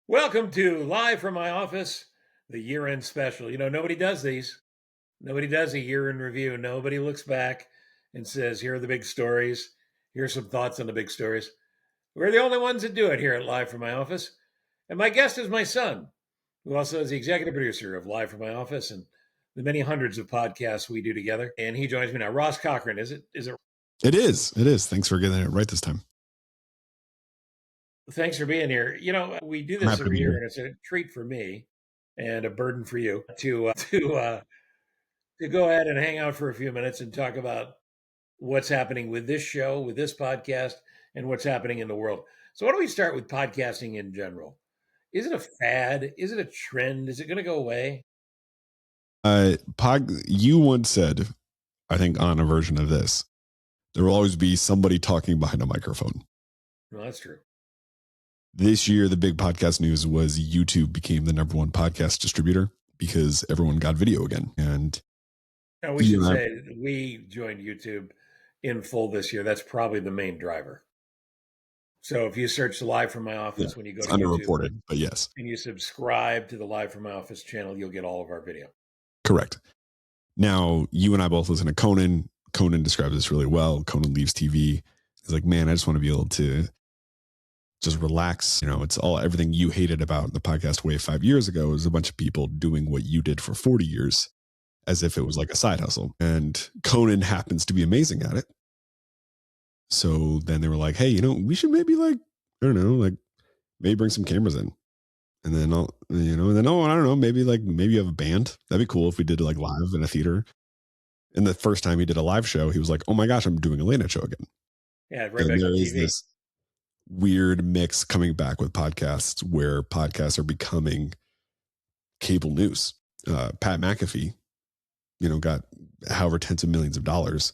Welcome to Live from My Office, the year-end special. Nobody does these. Nobody does a year in review. Nobody looks back and says, here are the big stories. Here's some thoughts on the big stories. We're the only ones that do it here at Live from My Office. And my guest is my son, who also is the executive producer of Live from My Office and the many hundreds of podcasts we do together. And he joins me now. Ross Cochran, is it? It is. It is. Thanks for getting it right this time. Thanks for being here. We do I'm this happy to every be year, here. and it's a treat for me and a burden for you to go ahead and hang out for a few minutes and talk about what's happening with this show, with this podcast, and what's happening in the world. So, why don't we start with podcasting in general? Is it a fad? Is it a trend? Is it going to go away? You once said, I think, on a version of this, there will always be somebody talking behind a microphone. Well, that's true. This year, the big podcast news was YouTube became the number one podcast distributor because everyone got video again. And Now, we should say we joined YouTube in full this year. That's probably the main driver. So if you search Live from My Office when you go to YouTube, underreported, but yes, and you subscribe to the Live from My Office channel, you'll get all of our video. correct. Now, you and I both listen to Conan. Conan describes this really well. Conan leaves TV. He's like, man, I just want to be able to just relax. It's all everything you hated about the podcast Wave 5 years ago is a bunch of people doing what you did for 40 years as if it was like a side hustle. And Conan happens to be amazing at it. So then they were like, hey, we should maybe maybe bring some cameras in. And then, I don't know, maybe you have a band. That'd be cool if we did like live in a theater. And the first time he did a live show, he was like, oh my gosh, I'm doing a late night show again. Yeah, right back on TV. This weird mix coming back with podcasts where podcasts are becoming cable news. Pat McAfee, got however tens of millions of dollars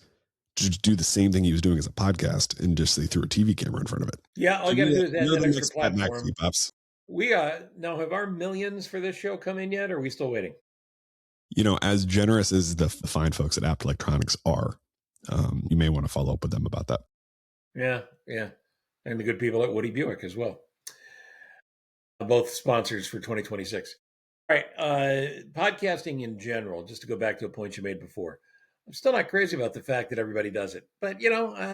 to do the same thing he was doing as a podcast, and just they threw a TV camera in front of it. Yeah, all you got to do is add that extra platform. Pat McAfee pops. We now have our millions for this show come in yet, or are we still waiting? As generous as the fine folks at Apt Electronics are, you may want to follow up with them about that. Yeah. And the good people at Woody Buick as well. Both sponsors for 2026. All right. Podcasting in general, just to go back to a point you made before, I'm still not crazy about the fact that everybody does it. But, I'm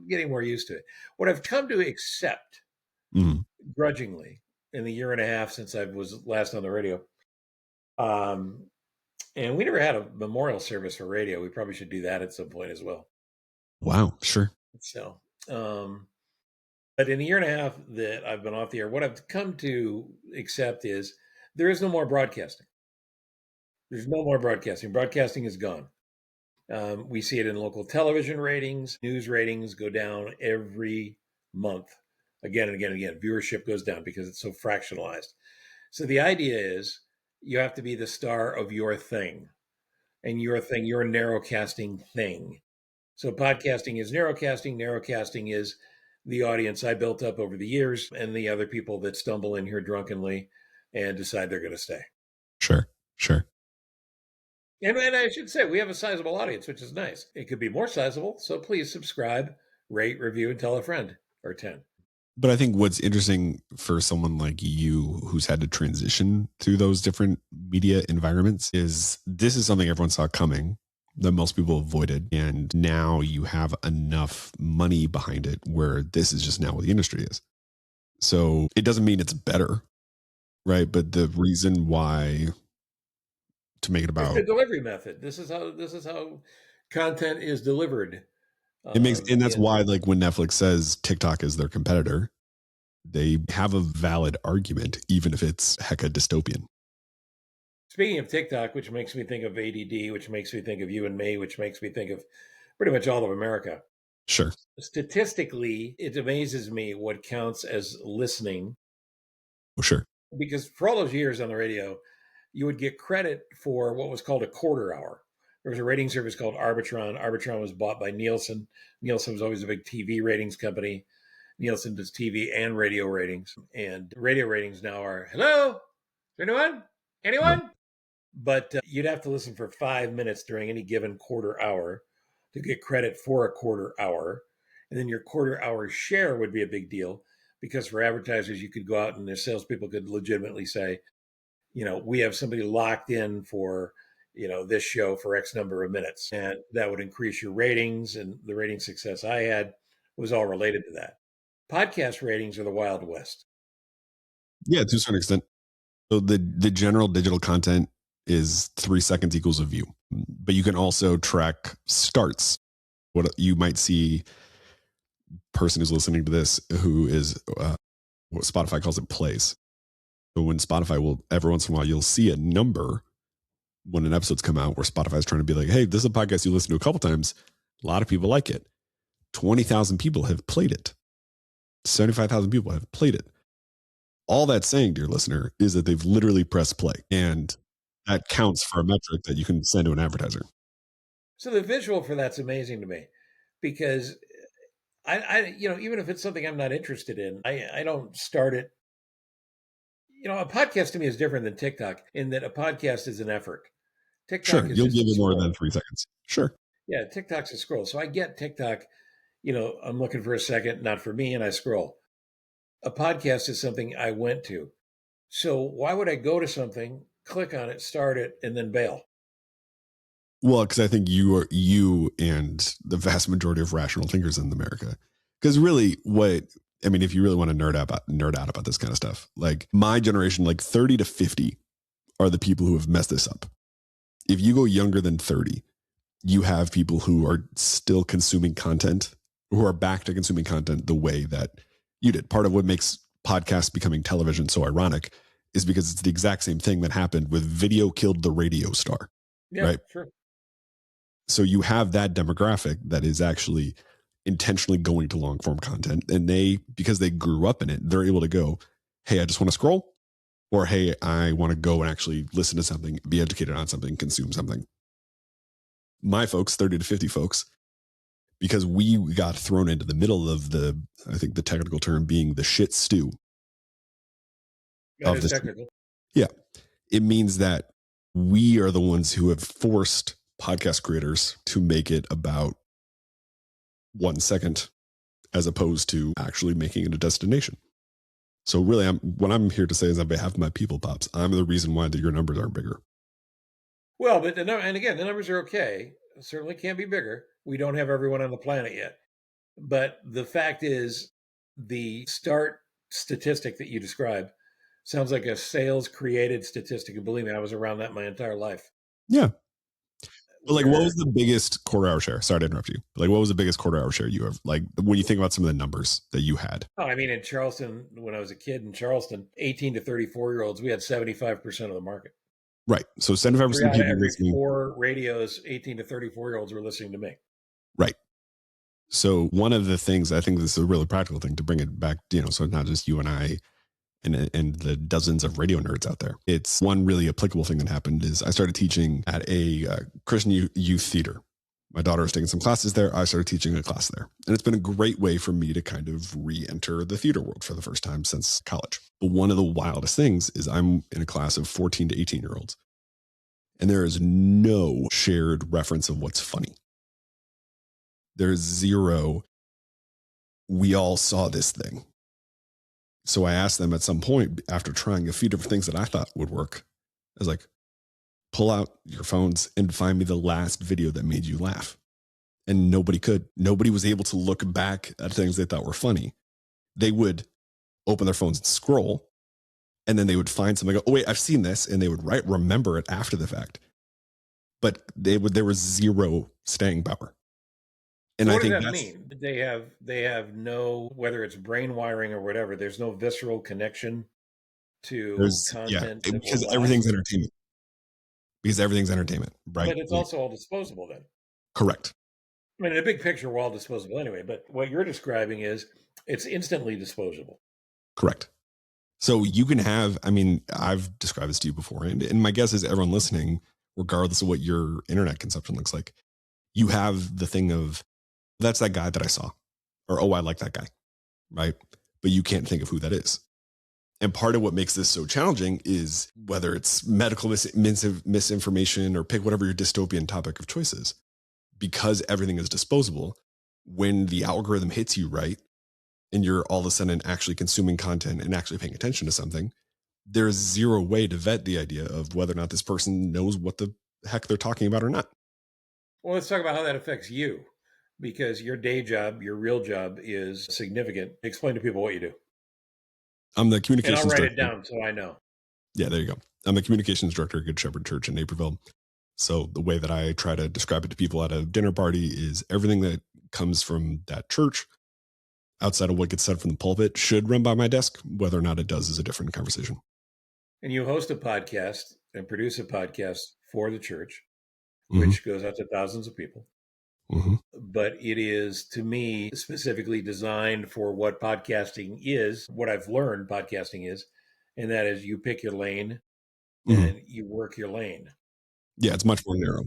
getting more used to it. What I've come to accept grudgingly in the year and a half since I was last on the radio, and we never had a memorial service for radio. We probably should do that at some point as well. Wow, sure. So, but in the year and a half that I've been off the air, what I've come to accept is there is no more broadcasting. There's no more broadcasting. Broadcasting is gone. We see it in local television ratings, news ratings go down every month, again and again and again. Viewership goes down because it's so fractionalized. So the idea is you have to be the star of your thing, and your thing, your narrowcasting thing. So podcasting is narrowcasting. Narrowcasting is the audience I built up over the years and the other people that stumble in here drunkenly and decide they're going to stay. Sure. And I should say, we have a sizable audience, which is nice. It could be more sizable. So please subscribe, rate, review, and tell a friend or 10. But I think what's interesting for someone like you who's had to transition through those different media environments is this is something everyone saw coming that most people avoided. And now you have enough money behind it where this is just now what the industry is. So it doesn't mean it's better, right? But the reason why to make it about it's the delivery method. This is how content is delivered. And that's why, like, when Netflix says TikTok is their competitor, they have a valid argument, even if it's hecka dystopian. Speaking of TikTok, which makes me think of ADD, which makes me think of you and me, which makes me think of pretty much all of America. Sure. Statistically, it amazes me what counts as listening. Oh, sure. Because for all those years on the radio, you would get credit for what was called a quarter hour. There was a rating service called Arbitron. Arbitron was bought by Nielsen. Nielsen was always a big TV ratings company. Nielsen does TV and radio ratings. And radio ratings now are, hello? Anyone? Anyone? But you'd have to listen for 5 minutes during any given quarter hour to get credit for a quarter hour. And then your quarter hour share would be a big deal because for advertisers, you could go out and their salespeople could legitimately say, we have somebody locked in for, this show for X number of minutes. And that would increase your ratings. And the rating success I had was all related to that. Podcast ratings are the Wild West. Yeah, to a certain extent. So the general digital content is 3 seconds equals a view, but you can also track starts. What you might see, person who's listening to this who is what Spotify calls it plays. So when Spotify will, every once in a while, you'll see a number when an episode's come out where Spotify is trying to be like, hey, this is a podcast you listen to a couple times. A lot of people like it. 20,000 people have played it. 75,000 people have played it. All that's saying, dear listener, is that they've literally pressed play. And that counts for a metric that you can send to an advertiser. So the visual for that's amazing to me because even if it's something I'm not interested in, I don't start it. A podcast to me is different than TikTok in that a podcast is an effort. Sure, TikTok is you'll just give a it more scroll. than 3 seconds. Sure. Yeah, TikTok's a scroll. So I get TikTok, I'm looking for a second, not for me, and I scroll. A podcast is something I went to. So why would I go to something, click on it, start it, and then bail? Well, because I think you and the vast majority of rational thinkers in America. Because really, if you really want to nerd out about this kind of stuff, like my generation, like 30 to 50 are the people who have messed this up. If you go younger than 30, you have people who are still consuming content, who are back to consuming content the way that you did. Part of what makes podcasts becoming television so ironic is because it's the exact same thing that happened with video killed the radio star. Yeah, right? sure. So you have that demographic that is actually intentionally going to long form content. And because they grew up in it, they're able to go, hey, I just want to scroll, or hey, I want to go and actually listen to something, be educated on something, consume something. My folks, 30 to 50 folks, because we got thrown into the middle of I think the technical term being the shit stew. That is technical. Yeah. It means that we are the ones who have forced podcast creators to make it about 1 second as opposed to actually making it a destination. So really, what I'm here to say is on behalf of my people pops, I'm the reason why your numbers aren't bigger. Well, but the numbers are okay. Certainly can be bigger. We don't have everyone on the planet yet. But the fact is, the start statistic that you describe sounds like a sales created statistic. And believe me, I was around that my entire life. Yeah. But like, what was the biggest quarter hour share? Sorry to interrupt you. But like, what was the biggest quarter hour share you have? Like, when you think about some of the numbers that you had? Oh, I mean, in Charleston, when I was a kid in Charleston, 18 to 34-year-olds, we had 75% of the market. Right. So 75% of people every listening. 4 radios, 18 to 34-year-olds were listening to me. Right. So one of the things, I think this is a really practical thing to bring it back, so it's not just you and I and the dozens of radio nerds out there. It's one really applicable thing that happened is I started teaching at a Christian youth theater. My daughter was taking some classes there. I started teaching a class there. And it's been a great way for me to kind of re-enter the theater world for the first time since college. But one of the wildest things is I'm in a class of 14 to 18-year-olds. And there is no shared reference of what's funny. There's zero, we all saw this thing. So I asked them at some point after trying a few different things that I thought would work. I was like, pull out your phones and find me the last video that made you laugh. And nobody could. Nobody was able to look back at things they thought were funny. They would open their phones and scroll, and then they would find something. Go, oh wait, I've seen this, and they would remember it after the fact. But there was zero staying power. And so what does that mean? They have no, whether it's brain wiring or whatever, there's no visceral connection to content. Yeah, because everything's entertainment. Because everything's entertainment, right? But it's also all disposable then. Correct. I mean, in a big picture, we're all disposable anyway. But what you're describing is it's instantly disposable. Correct. So you can have, I've described this to you before, and my guess is everyone listening, regardless of what your internet consumption looks like, you have the thing of, that's that guy that I saw, or, oh, I like that guy, right? But you can't think of who that is. And part of what makes this so challenging is whether it's medical misinformation or pick whatever your dystopian topic of choice is, because everything is disposable, when the algorithm hits you right, and you're all of a sudden actually consuming content and actually paying attention to something, there's zero way to vet the idea of whether or not this person knows what the heck they're talking about or not. Well, let's talk about how that affects you because your day job, your real job is significant. Explain to people what you do. I'm the And I'll communications write it director. down so I know. Yeah, there you go. I'm the communications director at Good Shepherd Church in Naperville. So the way that I try to describe it to people at a dinner party is everything that comes from that church outside of what gets said from the pulpit should run by my desk. Whether or not it does is a different conversation. And you host a podcast and produce a podcast for the church, Mm-hmm. which goes out to thousands of people. Mm-hmm. But it is, to me, specifically designed for what podcasting is, what I've learned podcasting is, and that is you pick your lane Mm-hmm. and you work your lane. Yeah, it's much more narrow.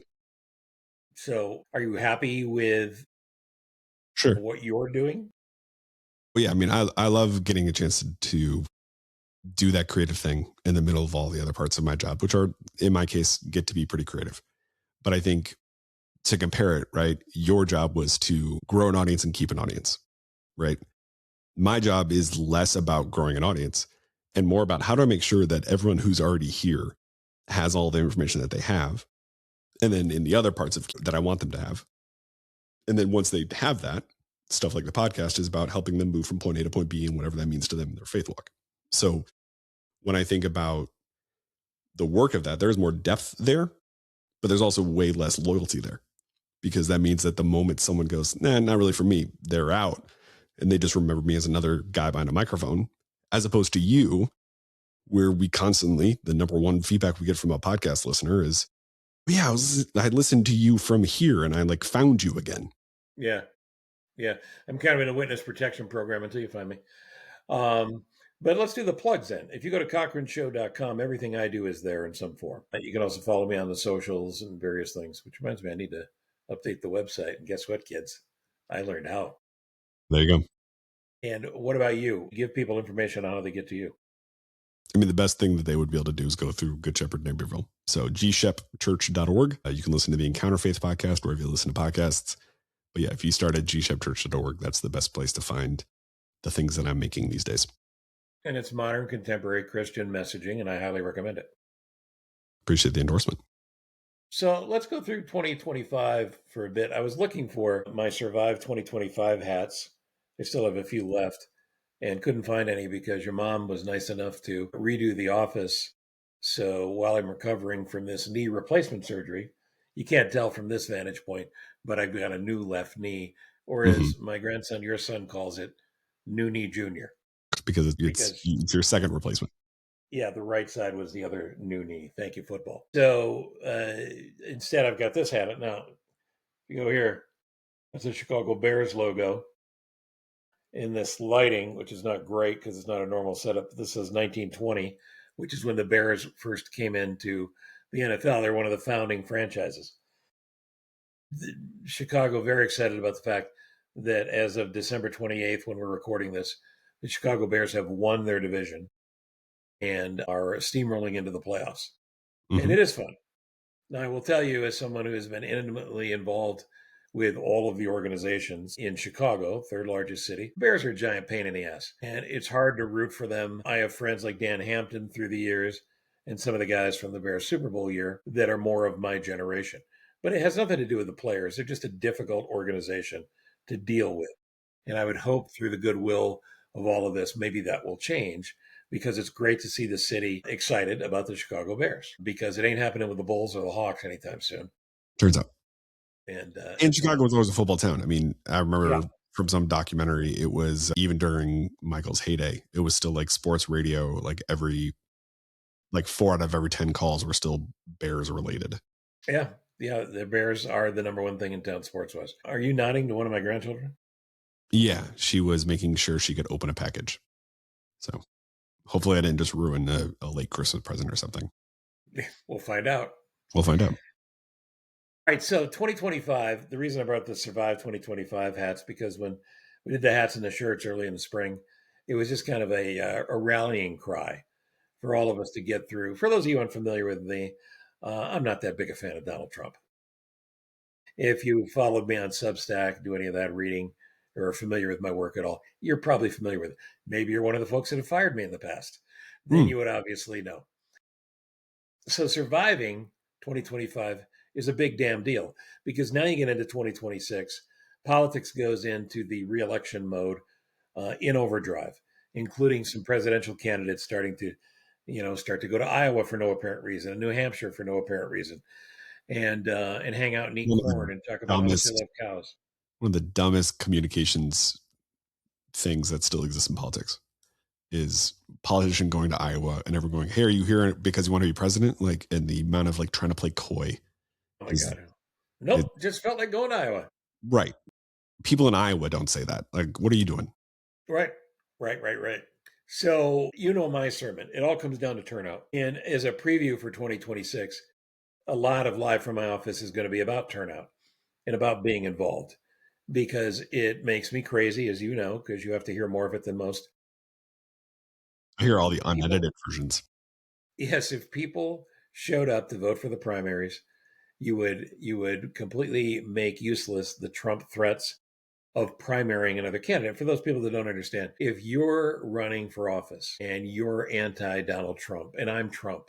So, are you happy with Sure. what you're doing? Well, yeah, I mean, I love getting a chance to do that creative thing in the middle of all the other parts of my job, which are, in my case, get to be pretty creative. But I think to compare it, right, your job was to grow an audience and keep an audience, right? My job is less about growing an audience and more about how do I make sure that everyone who's already here has all the information that they have. And then in the other parts of that I want them to have. And then once they have that, stuff like the podcast is about helping them move from point A to point B and whatever that means to them in their faith walk. So when I think about the work of that, there's more depth there, but there's also way less loyalty there because that means that the moment someone goes, nah, not really for me, they're out. And they just remember me as another guy behind a microphone, as opposed to you, where we constantly, the number one feedback we get from a podcast listener is, yeah, I listened to you from here and I like found you again. Yeah. Yeah. I'm kind of in a witness protection program until you find me. Um, but let's do the plugs then. If you go to cochranshow.com, everything I do is there in some form. You can also follow me on the socials and various things, which reminds me, I need to update the website. And guess what, kids? I learned how. There you go. And what about you? Give people information on how they get to you. I mean, the best thing that they would be able to do is go through Good Shepherd Naperville. So gshepchurch.org. You can listen to the Encounter Faith podcast wherever you listen to podcasts. But yeah, if you start at gshepchurch.org, that's the best place to find the things that I'm making these days. And it's modern, contemporary Christian messaging, and I highly recommend it. Appreciate the endorsement. So let's go through 2025 for a bit. I was looking for my Survive 2025 hats. I still have a few left and couldn't find any because your mom was nice enough to redo the office. So while I'm recovering from this knee replacement surgery, you can't tell from this vantage point, but I've got a new left knee, or as my grandson, your son, calls it, new knee junior. Because Because it's your second replacement. yeah, the right side was the other new knee. Thank you, football. So instead, I've got this hat. Now, you go here. That's the Chicago Bears logo in this lighting, which is not great because it's not a normal setup. This says 1920, which is when the Bears first came into the NFL. They're one of the founding franchises. Chicago very excited about the fact that as of December 28th, when we're recording this, the Chicago Bears have won their division and are steamrolling into the playoffs. And it is fun. Now, I will tell you, as someone who has been intimately involved with all of the organizations in Chicago, third largest city, Bears are a giant pain in the ass. And it's hard to root for them. I have friends like Dan Hampton through the years and some of the guys from the Bears Super Bowl year that are more of my generation. But it has nothing to do with the players. They're just a difficult organization to deal with. And I would hope through the goodwill of all of this, maybe that will change because it's great to see the city excited about the Chicago Bears because it ain't happening with the Bulls or the Hawks anytime soon. Turns out. And Chicago was always a football town. I mean, I remember yeah. from some documentary, it was even during Michael's heyday, it was still like sports radio, like 4 out of every 10 calls were still Bears related. Yeah. Yeah. The Bears are the number one thing in town sports wise. Are you nodding to one of my grandchildren? Yeah. She was making sure she could open a package. So hopefully I didn't just ruin a late Christmas present or something. We'll find out. We'll find out. All right, so 2025, the reason I brought the Survive 2025 hats, because when we did the hats and the shirts early in the spring, it was just kind of a rallying cry for all of us to get through. For those of you unfamiliar with me, I'm not that big a fan of Donald Trump. If you followed me on Substack, do any of that reading, or are familiar with my work at all, you're probably familiar with it. Maybe you're one of the folks that have fired me in the past. Then Mm. you would obviously know. So surviving 2025 is a big damn deal because now you get into 2026, politics goes into the reelection mode in overdrive, including some presidential candidates starting to, start to go to Iowa for no apparent reason, and New Hampshire for no apparent reason, and hang out and eat One of the corn and talk about how much they dumbest, love cows. one of the dumbest communications things that still exists in politics is politician going to Iowa and everyone going, "Hey, are you here because you want to be president?" Like, and the amount of like trying to play coy Oh my is god, it nope, just felt like going to Iowa. right. People in Iowa don't say that. Like, what are you doing? Right, right. So my sermon. It all comes down to turnout. And as a preview for 2026, a lot of Live from My Office is going to be about turnout and about being involved because it makes me crazy, as you know, because you have to hear more of it than most I hear all the people. unedited versions. Yes, if people showed up to vote for the primaries, you would completely make useless the Trump threats of primarying another candidate. For those people that don't understand, if you're running for office and you're anti Donald Trump and I'm Trump,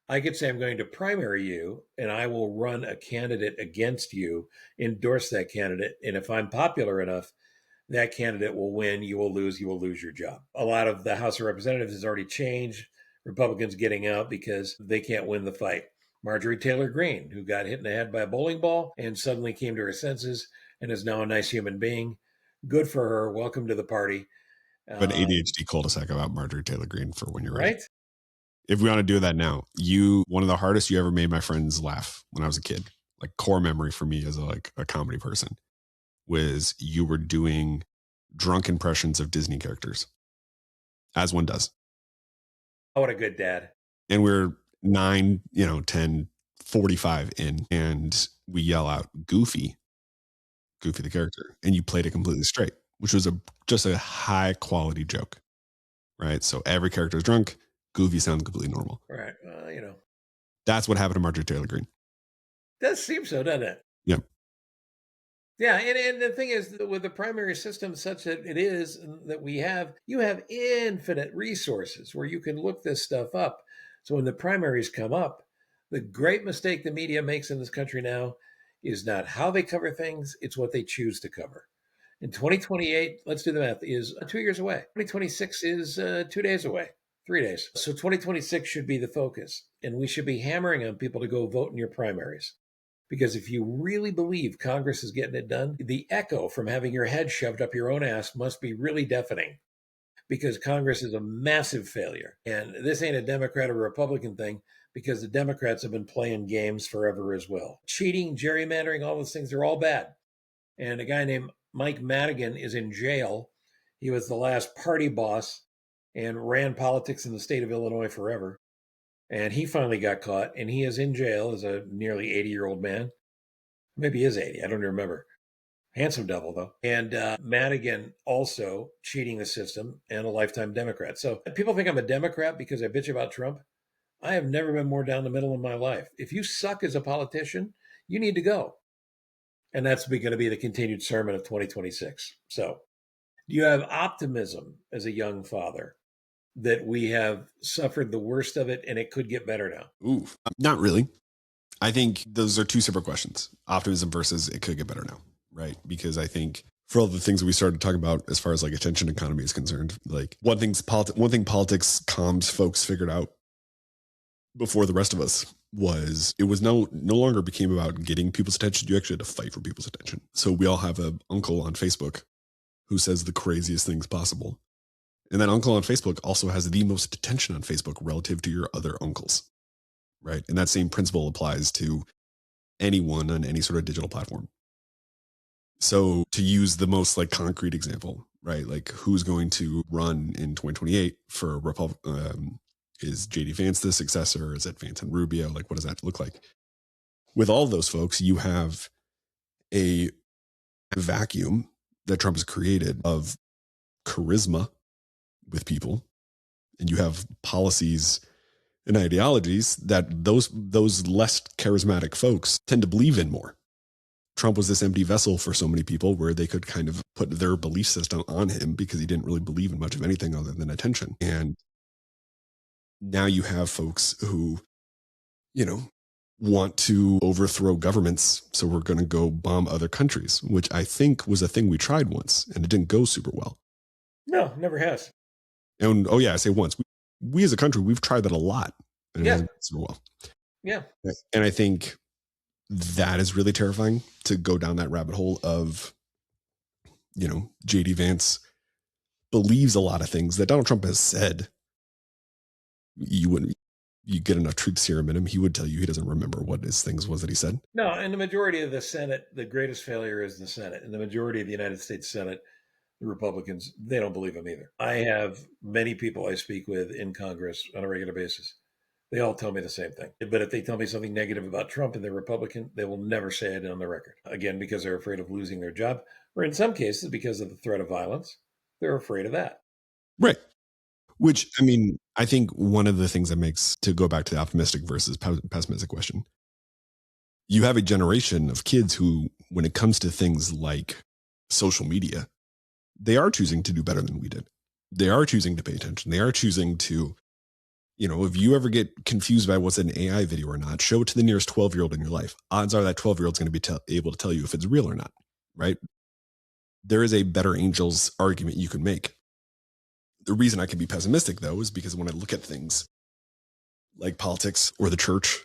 I could say I'm going to primary you and I will run a candidate against you, endorse that candidate. And if I'm popular enough, that candidate will win, you will lose your job. A lot of the House of Representatives has already changed. Republicans getting out because they can't win the fight. Marjorie Taylor Greene, who got hit in the head by a bowling ball and suddenly came to her senses and is now a nice human being. Good for her. Welcome to the party. But Um, ADHD cul-de-sac about Marjorie Taylor Greene for when you're ready. right? If we want to do that now, one of the hardest you ever made my friends laugh when I was a kid, like core memory for me as a comedy person, was you were doing drunk impressions of Disney characters, as one does. Oh, what a good dad. And we're 9, 10, 45 in, and we yell out Goofy the character, and you played it completely straight, which was just a high quality joke, right? So every character is drunk. Goofy sounds completely normal. Right. That's what happened to Marjorie Taylor Greene. Does seem so, doesn't it? Yeah. Yeah, and the thing is, with the primary system such that it is that you have infinite resources where you can look this stuff up. So when the primaries come up, the great mistake the media makes in this country now is not how they cover things, it's what they choose to cover. In 2028, let's do the math, is 2 years away. 2026 is 2 days away, 3 days. So 2026 should be the focus. And we should be hammering on people to go vote in your primaries. Because if you really believe Congress is getting it done, the echo from having your head shoved up your own ass must be really deafening because Congress is a massive failure. And this ain't a Democrat or Republican thing because the Democrats have been playing games forever as well. Cheating, gerrymandering, all those things, they're all bad. And a guy named Mike Madigan is in jail. He was the last party boss and ran politics in the state of Illinois forever. And he finally got caught and he is in jail as a nearly 80-year-old man. Maybe he is 80. I don't remember. Handsome devil, though. And Madigan also cheating the system and a lifetime Democrat. So people think I'm a Democrat because I bitch about Trump. I have never been more down the middle in my life. If you suck as a politician, you need to go. And that's going to be the continued sermon of 2026. So, do you have optimism as a young father that we have suffered the worst of it and it could get better now? Ooh, not really. I think those are two separate questions. Optimism versus it could get better now, right? Because I think for all the things that we started talking about as far as like attention economy is concerned, like one thing politics comms folks figured out before the rest of us was it was no longer became about getting people's attention. You actually had to fight for people's attention. So we all have an uncle on Facebook who says the craziest things possible. And that uncle on Facebook also has the most attention on Facebook relative to your other uncles, right? And that same principle applies to anyone on any sort of digital platform. So to use the most like concrete example, right? Like who's going to run in 2028 for is JD Vance the successor? Is it Vance and Rubio? Like, what does that look like? With all those folks, you have a vacuum that Trump has created of charisma with people, and you have policies and ideologies that those less charismatic folks tend to believe in more. Trump was this empty vessel for so many people where they could kind of put their belief system on him because he didn't really believe in much of anything other than attention. And now you have folks who, you know, want to overthrow governments. So we're going to go bomb other countries, which I think was a thing we tried once and it didn't go super well. No, never has. And oh, yeah, I say once. We as a country, we've tried that a lot and it hasn't gone super well. Yeah. And I think that is really terrifying to go down that rabbit hole of, JD Vance believes a lot of things that Donald Trump has said. You get enough truth serum in him, he would tell you he doesn't remember what his things was that he said. No, and the majority of the Senate, the greatest failure is the Senate. And the majority of the United States Senate, the Republicans, they don't believe him either. I have many people I speak with in Congress on a regular basis. They all tell me the same thing. But if they tell me something negative about Trump and they're Republican, they will never say it on the record. Again, because they're afraid of losing their job, or in some cases, because of the threat of violence, they're afraid of that. Right. Which, I mean, I think one of the things that makes, to go back to the optimistic versus pessimistic question, you have a generation of kids who, when it comes to things like social media, they are choosing to do better than we did. They are choosing to pay attention. They are choosing to, if you ever get confused by what's an AI video or not, show it to the nearest 12-year-old in your life. Odds are that 12-year-old is going to be able to tell you if it's real or not, right? There is a better angels argument you can make. The reason I can be pessimistic, though, is because when I look at things like politics or the church,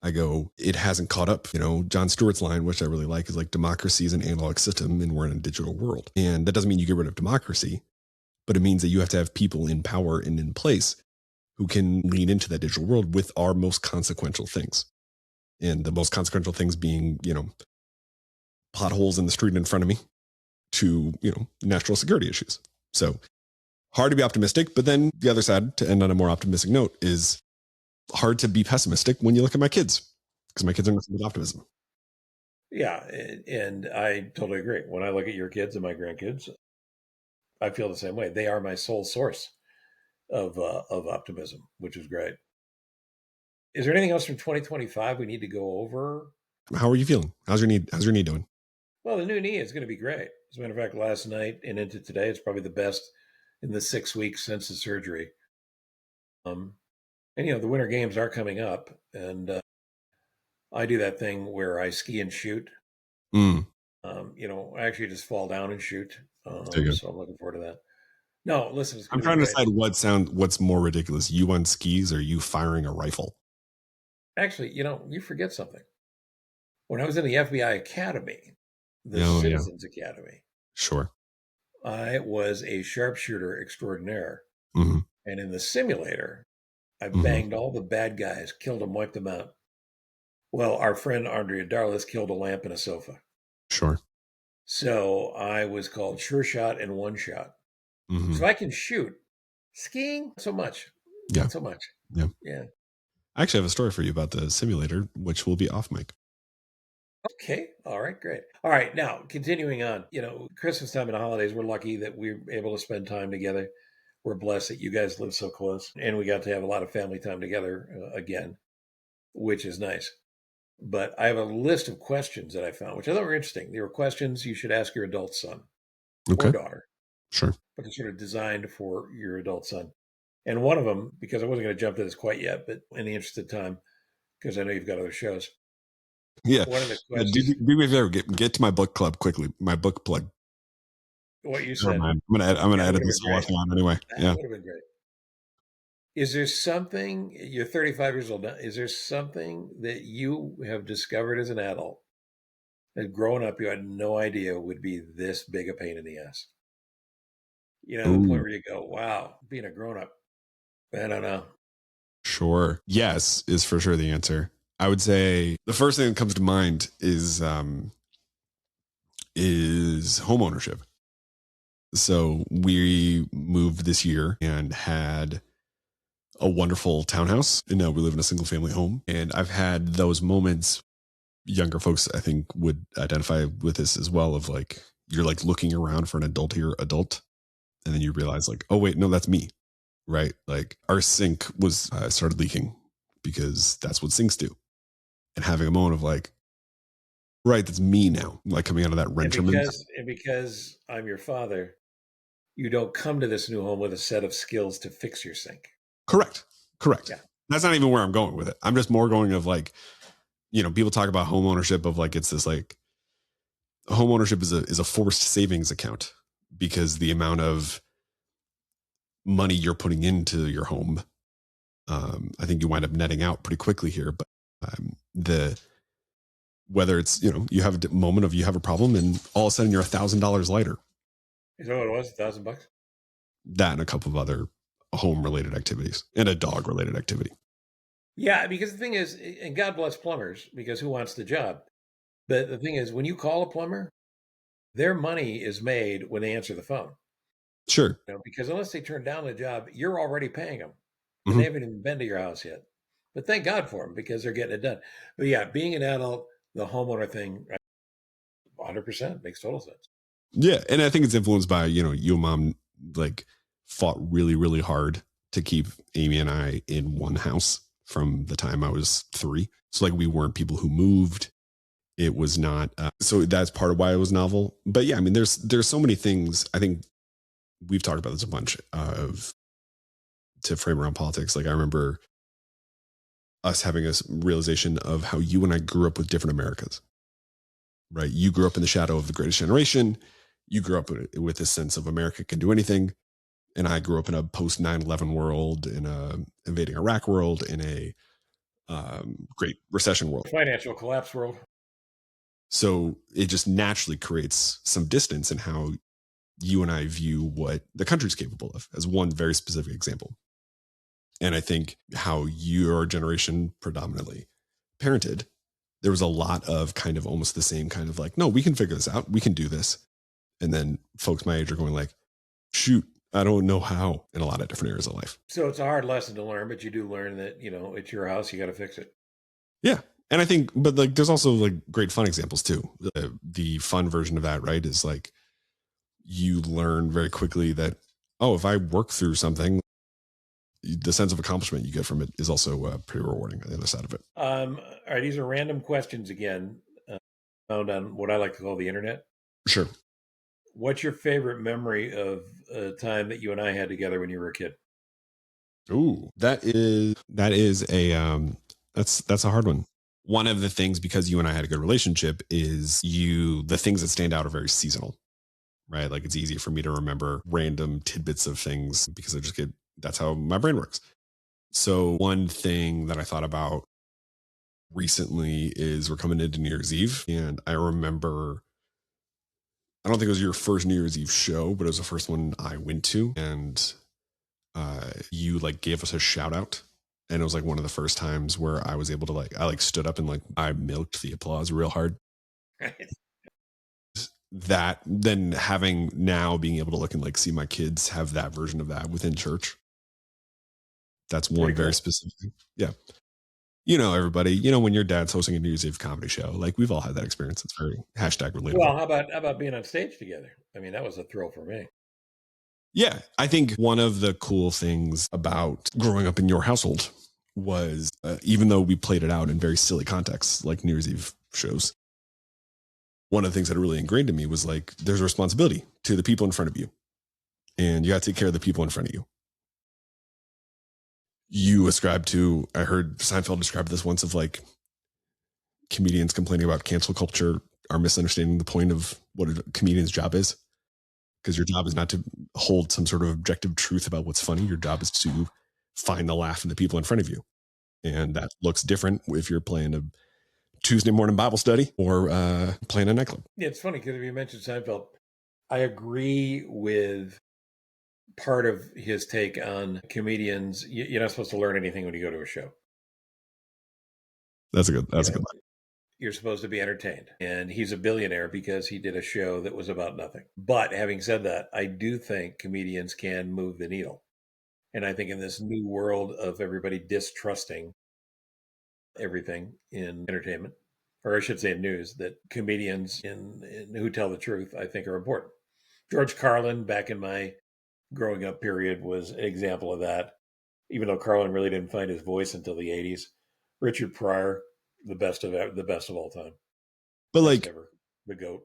I go, it hasn't caught up. John Stewart's line, which I really like, is like democracy is an analog system and we're in a digital world. And that doesn't mean you get rid of democracy, but it means that you have to have people in power and in place who can lean into that digital world with our most consequential things. And the most consequential things being, potholes in the street in front of me to, national security issues. So hard to be optimistic, but then the other side, to end on a more optimistic note, is hard to be pessimistic when you look at my kids, because my kids are nothing but optimism. Yeah, and I totally agree. When I look at your kids and my grandkids, I feel the same way. They are my sole source of optimism, which is great. Is there anything else from 2025 we need to go over? How are you feeling? How's your knee doing? Well, the new knee is going to be great. As a matter of fact, last night and into today, it's probably the best in the 6 weeks since the surgery. And the Winter Games are coming up, and I do that thing where I ski and shoot. I actually just fall down and shoot. So I'm looking forward to that. No, listen, I'm trying to decide what's more ridiculous: you on skis or you firing a rifle. Actually, you forget something. When I was in the FBI Academy, the Citizens Academy, sure, I was a sharpshooter extraordinaire, mm-hmm. and in the simulator, I banged all the bad guys, killed them, wiped them out. Well, our friend Andrea Darlis killed a lamp and a sofa. Sure. So I was called Sure Shot and One Shot. Mm-hmm. So I can shoot. Skiing, not so much. Yeah. Not so much. Yeah. I actually have a story for you about the simulator, which will be off mic. Okay. All right. Great. All right. Now, continuing on, Christmas time and the holidays, we're lucky that we're able to spend time together. We're blessed that you guys live so close, and we got to have a lot of family time together again, which is nice. But I have a list of questions that I found, which I thought were interesting. They were questions you should ask your adult son or daughter. Sure. But they're sort of designed for your adult son. And one of them, because I wasn't going to jump to this quite yet, but in the interest of time, because I know you've got other shows. Yeah. One of the questions. Do me a favor, get to my book club quickly. My book plug. What you said. I'm gonna edit this whole thing on anyway. That would have been great. Is there something, you're 35 years old now, is there something that you have discovered as an adult that growing up you had no idea would be this big a pain in the ass? The point where you go, wow, being a grown up, I don't know. Sure. Yes is for sure the answer. I would say the first thing that comes to mind is home ownership. So we moved this year and had a wonderful townhouse, and now we live in a single family home. And I've had those moments, younger folks I think would identify with this as well, of like, you're like looking around for an adult, and then you realize like, oh wait, no, that's me. Right? Like our sink was started leaking because that's what sinks do. And having a moment of like, Right. That's me now, like coming out of that And renter mentality. because I'm your father, you don't come to this new home with a set of skills to fix your sink. Correct. Correct. Yeah. That's not even where I'm going with it. I'm just more going of like, people talk about home ownership of like, it's this like home ownership is a forced savings account because the amount of money you're putting into your home, I think you wind up netting out pretty quickly here. But the whether it's you have a moment of you have a problem and all of a sudden you're $1,000 lighter. Is that what it was? $1,000? That and a couple of other home related activities and a dog related activity. Yeah, because the thing is, and God bless plumbers, because who wants the job? But the thing is, when you call a plumber, their money is made when they answer the phone. Sure. Because unless they turn down the job, you're already paying them, and they Mm-hmm. haven't even been to your house yet. But thank God for them because they're getting it done. But yeah, being an adult, the homeowner thing, 100% makes total sense. Yeah, and I think it's influenced by you and mom like fought really really hard to keep Amy and I in one house from the time I was 3. So like we weren't people who moved. It was not so that's part of why it was novel. But yeah, I mean there's so many things. I think we've talked about this a bunch of to frame around politics. Like I remember us having a realization of how you and I grew up with different Americas. Right? You grew up in the shadow of the Greatest Generation. You grew up with this sense of America can do anything, and I grew up in a post 9/11 world, in a invading Iraq world, in a Great Recession world. Financial collapse world. So it just naturally creates some distance in how you and I view what the country's capable of, as one very specific example. And I think how your generation predominantly parented, there was a lot of kind of almost the same kind of like, no, we can figure this out. We can do this. And then folks my age are going like, shoot, I don't know how in a lot of different areas of life. So it's a hard lesson to learn, but you do learn that, it's your house, you got to fix it. Yeah. And I think, but like, there's also like great fun examples too. The fun version of that, right, is like you learn very quickly that, oh, if I work through something, the sense of accomplishment you get from it is also pretty rewarding on the other side of it. All right, these are random questions again, found on what I like to call the internet. Sure. What's your favorite memory of a time that you and I had together when you were a kid? Ooh, that is a that's a hard one. One of the things, because you and I had a good relationship, is the things that stand out are very seasonal, right? Like it's easy for me to remember random tidbits of things because that's how my brain works. So one thing that I thought about recently is we're coming into New Year's Eve, and I remember, I don't think it was your first New Year's Eve show, but it was the first one I went to, and you like gave us a shout out, and it was like one of the first times where I was able to like I like stood up and like I milked the applause real hard. Right. That then having now being able to look and like see my kids have that version of that within church. That's one Pretty very cool. specific thing. Yeah. Everybody, when your dad's hosting a New Year's Eve comedy show, like we've all had that experience. It's very hashtag relatable. Well, how about being on stage together? I mean, that was a thrill for me. Yeah. I think one of the cool things about growing up in your household was even though we played it out in very silly contexts like New Year's Eve shows, one of the things that really ingrained in me was like, there's a responsibility to the people in front of you, and you got to take care of the people in front of you. You ascribe to, I heard Seinfeld describe this once of like comedians complaining about cancel culture are misunderstanding the point of what a comedian's job is. Because your job is not to hold some sort of objective truth about what's funny. Your job is to find the laugh in the people in front of you. And that looks different if you're playing a Tuesday morning Bible study or playing a nightclub. Yeah, it's funny because if you mentioned Seinfeld, I agree with part of his take on comedians. You're not supposed to learn anything when you go to a show. That's a good. You That's a good know, line. you're supposed to be entertained. And he's a billionaire because he did a show that was about nothing. But having said that, I do think comedians can move the needle. And I think in this new world of everybody distrusting everything in entertainment, or I should say in news, that comedians in who tell the truth, I think are important. George Carlin, back in my growing up period, was an example of that. Even though Carlin really didn't find his voice until the '80s. Richard Pryor, the best of all time. But Best like, ever. The goat.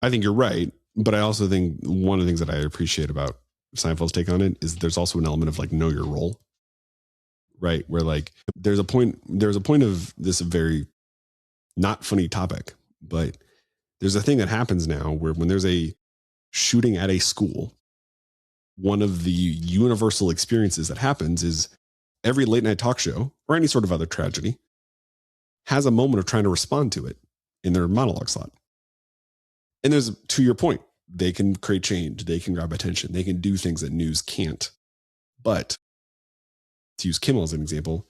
I think you're right. But I also think one of the things that I appreciate about Seinfeld's take on it is there's also an element of like know your role, right? Where like there's a point of this very not funny topic, but there's a thing that happens now where when there's a shooting at a school, one of the universal experiences that happens is every late night talk show or any sort of other tragedy has a moment of trying to respond to it in their monologue slot. And there's, to your point, they can create change, they can grab attention, they can do things that news can't. But to use Kimmel as an example,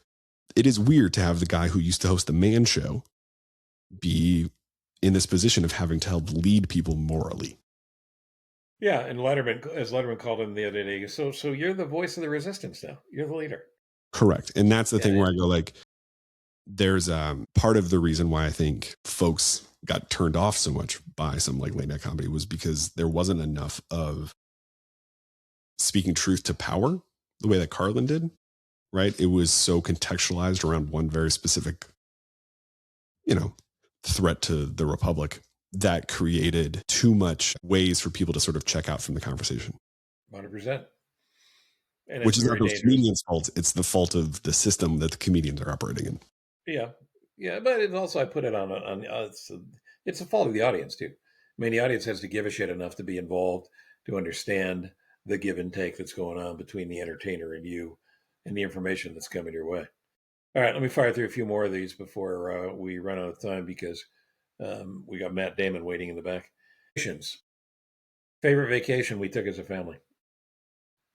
it is weird to have the guy who used to host the Man Show be in this position of having to help lead people morally. Yeah, and Letterman, as Letterman called him the other day, so you're the voice of the resistance now. You're the leader. Correct. And that's the Yeah, thing where I go like, there's part of the reason why I think folks got turned off so much by some like late night comedy was because there wasn't enough of speaking truth to power the way that Carlin did, right? It was so contextualized around one very specific, you know, threat to the Republic that created too much ways for people to sort of check out from the conversation. 100%. And Which it's is not very those dangerous. comedians' fault. It's the fault of the system that the comedians are operating in. Yeah, yeah, but it also I put it on it's the fault of the audience too. I mean, the audience has to give a shit enough to be involved to understand the give and take that's going on between the entertainer and you, and the information that's coming your way. All right, let me fire through a few more of these before we run out of time because we got Matt Damon waiting in the back. Vacations. Favorite vacation we took as a family,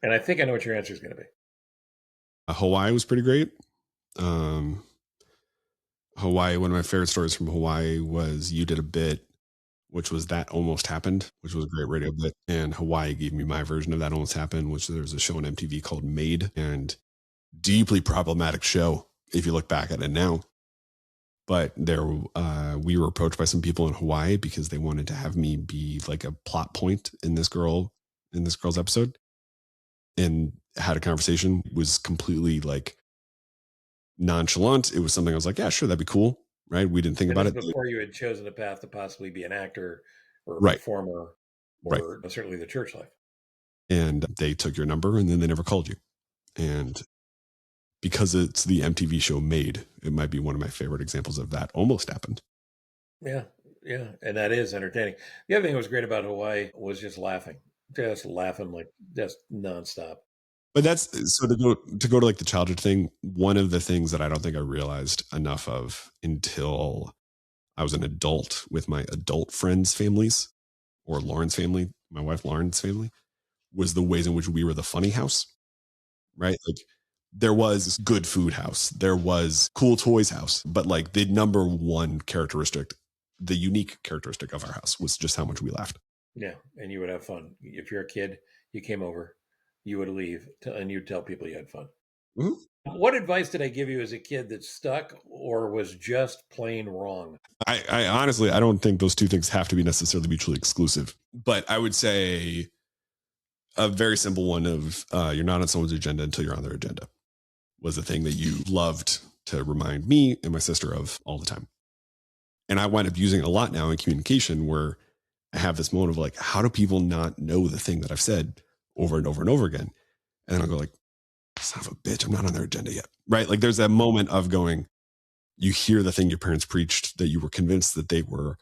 and I think I know what your answer is going to be. Hawaii was pretty great. Um, Hawaii, one of my favorite stories from Hawaii was you did a bit, which was That Almost Happened, which was a great radio bit. And Hawaii gave me my version of That Almost Happened, which there's a show on MTV called Made, and deeply problematic show if you look back at it now. But we were approached by some people in Hawaii because they wanted to have me be like a plot point in this girl's episode, and had a conversation. It was completely like nonchalant. It was something I was like, yeah, sure, that'd be cool. Right. We didn't think And about this it. before you had chosen a path to possibly be an actor or a Right. performer Right. or certainly the church life. And they took your number and then they never called you. And because it's the MTV show Made, it might be one of my favorite examples of that almost happened. Yeah, yeah, and that is entertaining. The other thing that was great about Hawaii was just laughing like just nonstop. But that's so to go to like the childhood thing. One of the things that I don't think I realized enough of until I was an adult with my adult friends' families or Lauren's family, my wife Lauren's family, was the ways in which we were the funny house, right? Like there was good food house, there was cool toys house, but like the number one characteristic, the unique characteristic of our house was just how much we laughed. Yeah, and you would have fun. If you're a kid, you came over, you would leave, and you'd tell people you had fun. Mhm. What advice did I give you as a kid that stuck or was just plain wrong? I honestly, I don't think those two things have to be necessarily mutually exclusive, but I would say a very simple one of you're not on someone's agenda until you're on their agenda was the thing that you loved to remind me and my sister of all the time. And I wind up using it a lot now in communication where I have this moment of like, how do people not know the thing that I've said over and over and over again? And then I'll go like, son of a bitch, I'm not on their agenda yet. Right. Like there's that moment of going, you hear the thing your parents preached that you were convinced that they were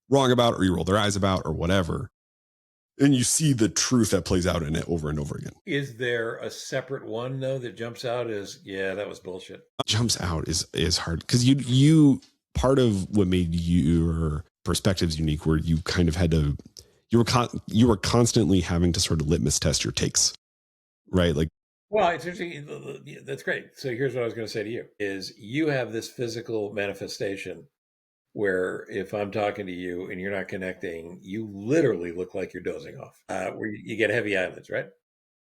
wrong about, or you roll their eyes about, or whatever. And you see the truth that plays out in it over and over again. Is there a separate one though that jumps out as yeah, that was bullshit? Jumps out is hard because you part of what made your perspectives unique where you kind of had to you were constantly having to sort of litmus test your takes, right? Like Well, it's interesting. That's great. So here's what I was going to say to you: is you have this physical manifestation where if I'm talking to you and you're not connecting, you literally look like you're dozing off. Where you get heavy eyelids, right?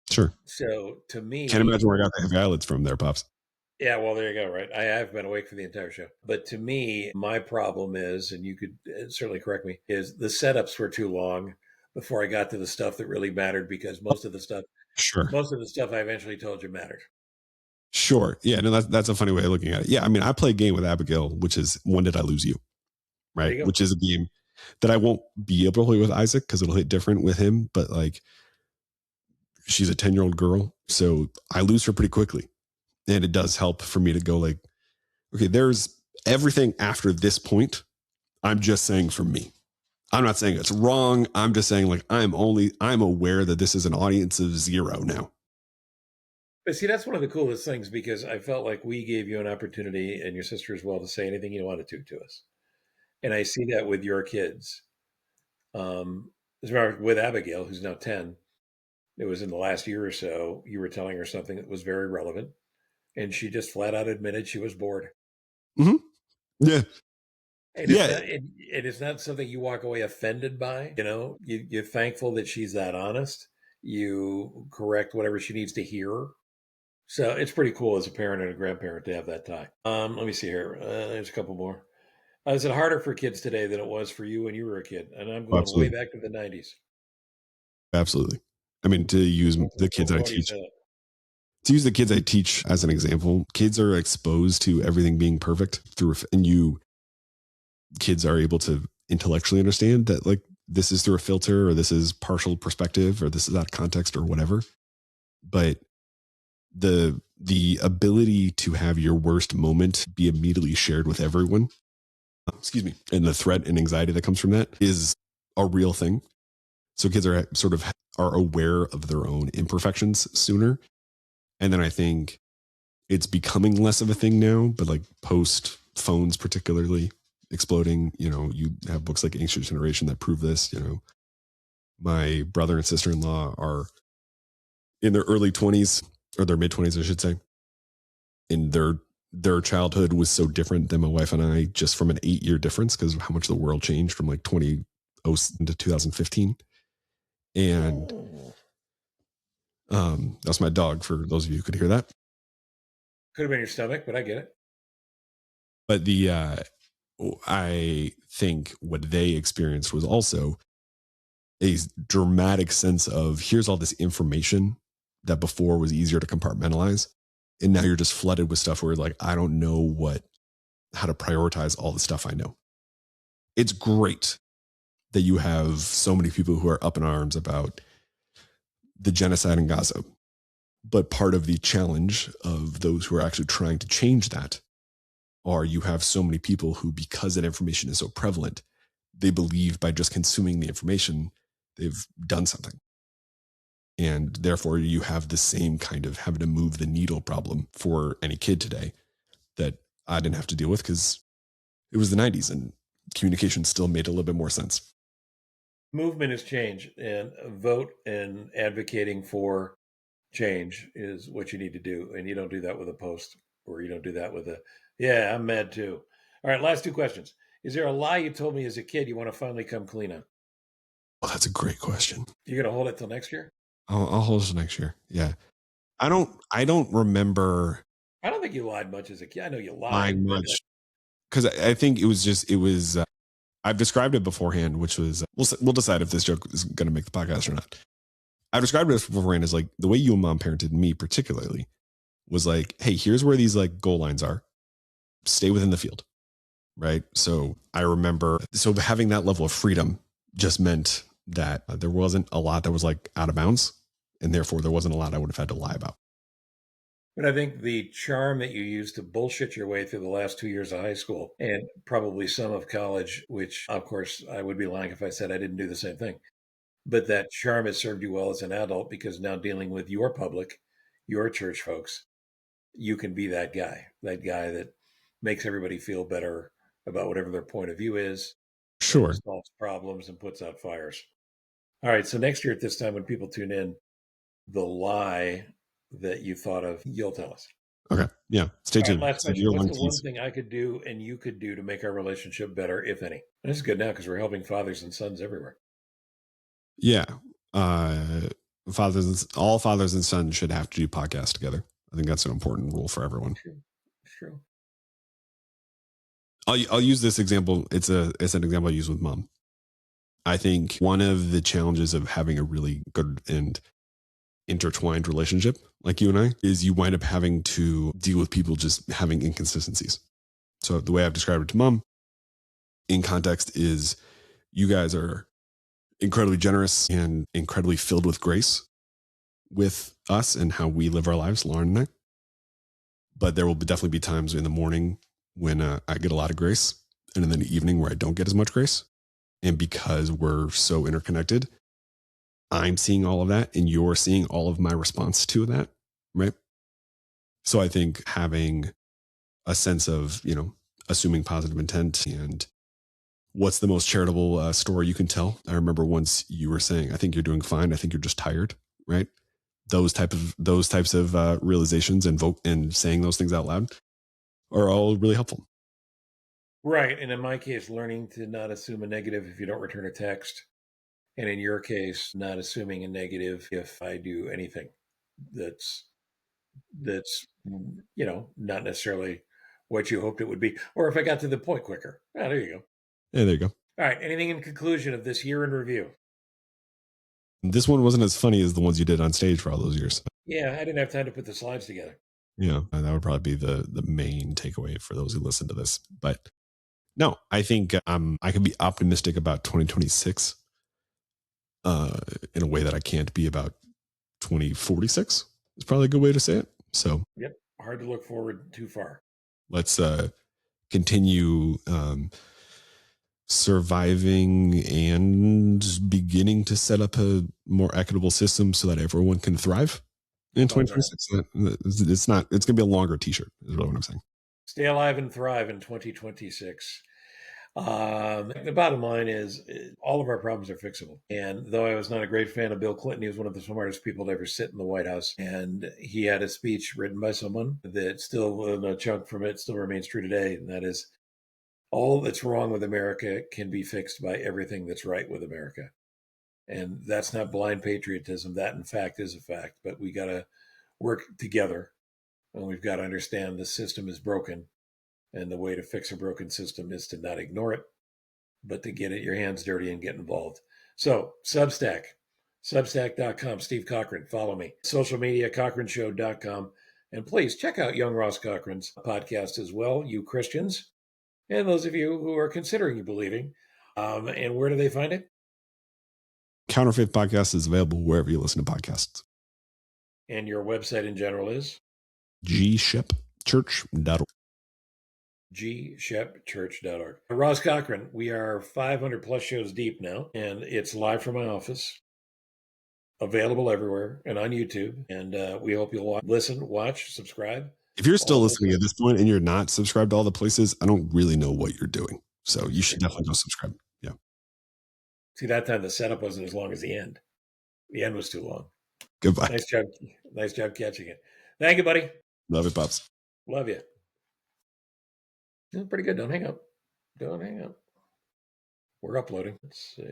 sure, So to can't me, imagine where I got the heavy eyelids from there, pops. yeah, well, there you go, right? I've been awake for the entire show. But to me, my problem is, and you could certainly correct me, is the setups were too long before I got to the stuff that really mattered because Sure, most of the stuff I eventually told you mattered. sure, yeah, no, that's a funny way of looking at it. Yeah, I mean, I play a game with Abigail, which is when did I lose you? There right? you go. Which is a game that I won't be able to play with Isaac because it'll hit different with him. But like, she's a 10-year-old girl, so I lose her pretty quickly, and it does help for me to go like, okay, there's everything after this point. I'm just saying for me. I'm not saying it's wrong. I'm just saying like I'm aware that this is an audience of 0 now. But see, that's one of the coolest things because I felt like we gave you an opportunity and your sister as well to say anything you wanted to us. And I see that with your kids. As a matter of- with Abigail, who's now 10, it was in the last year or so, you were telling her something that was very relevant. And she just flat out admitted she was bored. Mm-hmm. Yeah. And Yeah. it's not something you walk away offended by. You know, you're thankful that she's that honest. You correct whatever she needs to hear. So it's pretty cool as a parent and a grandparent to have that tie. Let me see here. There's a couple more. Is it harder for kids today than it was for you when you were a kid? And I'm going way Absolutely. back to the 90s. Absolutely. I mean, to use the kids I What do you teach, say? to use the kids I teach as an example, kids are exposed to everything being perfect through, and kids are able to intellectually understand that like this is through a filter or this is partial perspective or this is out of context or whatever. But the ability to have your worst moment be immediately shared with everyone, excuse me, and the threat and anxiety that comes from that is a real thing. So kids are sort of are aware of their own imperfections sooner. And then I think it's becoming less of a thing now, but like post phones particularly exploding, you have books like Ancient Generation that prove this. My brother and sister-in-law are in their early 20s or their mid 20s, I should say. And their childhood was so different than my wife and I, just from an 8-year difference because of how much the world changed from like 20 to 2015. And Oh. that's my dog for those of you who could hear that. Could have been your stomach, but I get it. But I think what they experienced was also a dramatic sense of here's all this information that before was easier to compartmentalize. And now you're just flooded with stuff where like, I don't know how to prioritize all the stuff I know. It's great that you have so many people who are up in arms about the genocide in Gaza. But part of the challenge of those who are actually trying to change that are you have so many people who, because that information is so prevalent, they believe by just consuming the information, they've done something. And therefore, you have the same kind of having to move the needle problem for any kid today that I didn't have to deal with because it was the 90s and communication still made a little bit more sense. Movement is change, and vote and advocating for change is what you need to do. And you don't do that with a post, or you don't do that with yeah, I'm mad too. All right, last two questions. Is there a lie you told me as a kid you want to finally come clean on? Oh, that's a great question. You're going to hold it till next year? I'll hold it next year. Yeah. I don't remember I don't think you lied much as a kid. I know you lying lied, but much because I think I've described it beforehand, which was we'll decide if this joke is going to make the podcast or not. I've described it beforehand as like the way you and mom parented me particularly was like, hey, here's where these like goal lines are. Stay within the field. Right. So I remember, having that level of freedom just meant that there wasn't a lot that was like out of bounds. And therefore there wasn't a lot I would have had to lie about. But I think the charm that you used to bullshit your way through the last 2 years of high school and probably some of college, which of course I would be lying if I said I didn't do the same thing. But that charm has served you well as an adult because now dealing with your public, your church folks, you can be that guy that makes everybody feel better about whatever their point of view is and Sure. solves problems and puts out fires. All right. So next year at this time, when people tune in, the lie that you thought of, you'll tell us. Okay. Yeah. Stay All right. tuned. Last Stay question. your What's long the one tease. thing I could do and you could do to make our relationship better, if any? And this is good now because we're helping fathers and sons everywhere. Yeah. All fathers and sons should have to do podcasts together. I think that's an important rule for everyone. True. True. I'll use this example. It's an example I use with mom. I think one of the challenges of having a really good and intertwined relationship like you and I is you wind up having to deal with people just having inconsistencies. So the way I've described it to mom in context is you guys are incredibly generous and incredibly filled with grace with us and how we live our lives, Lauren and I. But there will definitely be times in the morning when I get a lot of grace, and then in the evening where I don't get as much grace. And because we're so interconnected, I'm seeing all of that and you're seeing all of my response to that. Right. So I think having a sense of, assuming positive intent and what's the most charitable story you can tell. I remember once you were saying, I think you're doing fine. I think you're just tired. Right. Those types of realizations and saying those things out loud are all really helpful. Right. And in my case, learning to not assume a negative if you don't return a text. And in your case, not assuming a negative if I do anything that's not necessarily what you hoped it would be, or if I got to the point quicker. Ah, there you go. Yeah, there you go. All right. Anything in conclusion of this year in review? This one wasn't as funny as the ones you did on stage for all those years. Yeah, I didn't have time to put the slides together. Yeah, that would probably be the main takeaway for those who listen to this. But no, I think I can be optimistic about 2026 in a way that I can't be about 2046. Is probably a good way to say it. So Yep. Hard to look forward too far. let's continue surviving and beginning to set up a more equitable system so that everyone can thrive in 2026. It's not. It's going to be a longer T-shirt. Is really what I'm saying. Stay alive and thrive in 2026. The bottom line is all of our problems are fixable. And though I was not a great fan of Bill Clinton, he was one of the smartest people to ever sit in the White House. And he had a speech written by someone that still, a chunk from it still remains true today. And that is, all that's wrong with America can be fixed by everything that's right with America. And that's not blind patriotism. That, in fact, is a fact. But we got to work together, and we've got to understand the system is broken. And the way to fix a broken system is to not ignore it, but to get your hands dirty and get involved. So, Substack.com, Steve Cochran, follow me. Social media, cochranshow.com. And please check out young Ross Cochran's podcast as well, you Christians, and those of you who are considering believing. And where do they find it? Counterfeit Podcast is available wherever you listen to podcasts. And your website in general is? gshepchurch.org. gshepchurch.org. Ross Cochran, we are 500 plus shows deep now, and it's live from my office, available everywhere and on YouTube. And we hope you'll listen, watch, subscribe. If you're still listening at this point and you're not subscribed to all the places, I don't really know what you're doing. So you should definitely go subscribe. Yeah. See, that time the setup wasn't as long as the end. The end was too long. Goodbye. Nice job. Nice job catching it. Thank you, buddy. Love it, Pops. Love you. Pretty good. Don't hang up. Don't hang up. We're uploading. Let's see.